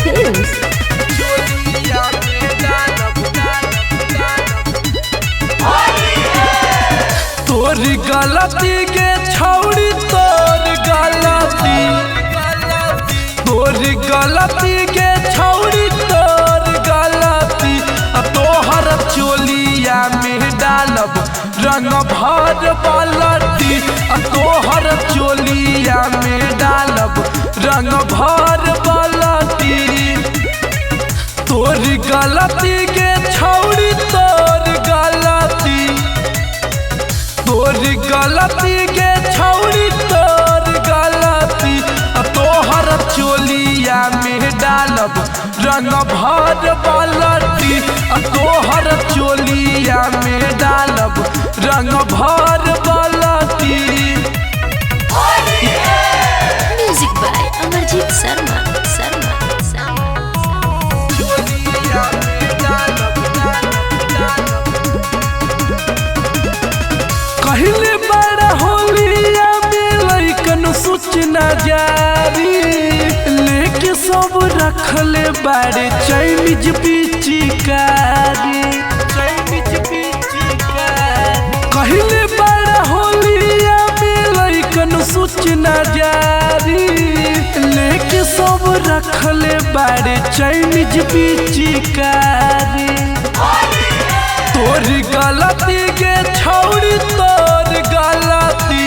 Films. तोरी गलती के छौड़ी तोर गलती, तोरी गलती के छौड़ी तोर गलती। तोहर चोलिया में डालब रंग भर पलटी, तोहर चोलिया में डालब रंग भर पलटी। तोरी गलती के छौड़ी तोर गलती, तोरी गलती के छौड़ी तोर गलती। तोहर चोलिया में डालब रंग भर पलटी, तोहर चोलिया में डालब रंग भर पलटी। Music by Amarjit Sharma. चोलिया में डालब कहले बड़ा होलिया में लइकन सूचना जारी, लेके सब रखले बाड़े चाइनीज पिचकारी। कहले बड़ा होलिया में लइकन सूचना जारी, लेके सब रखले बाड़े चाइनीज पिचकारी। तोरी गलती के छौड़ी तोर गलती,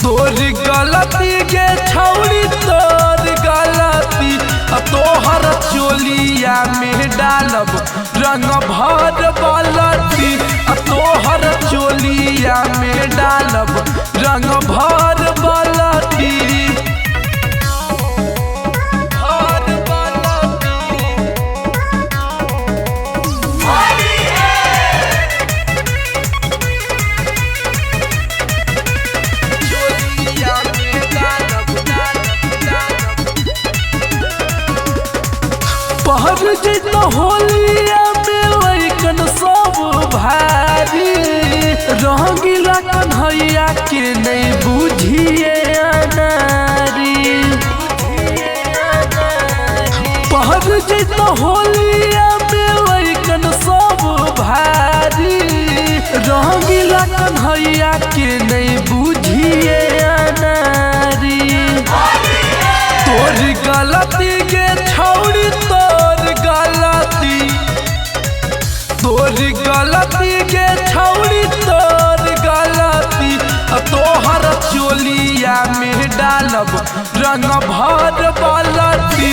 तोरी गलती के छौड़ी तोर गलती। तोहर चोलिया में डालब रंग भर पलटी, तोहर चोलिया में डालब रंग भर पलटी। पहर जित होलिया में लइकन सब भारी, रंगीला कन्हैया के नहीं बुझिए अनारी। पहर जित होलिया में लइकन सब भारी, रंगीला कन्हैया के नहीं बुझिए अनारी। तोरी गलती के छौड़ी तोर गलती, तोरी गलती के छौड़ी तोर गलती। तोहर चोलिया में डालब रंग भर पलटी,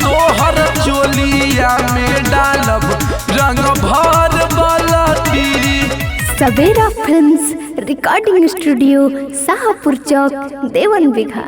तोहर चोलिया में डालब रंग भर पलटी। Savera Films Recording Studio, Sahapur Chowk, Dewan Bigha.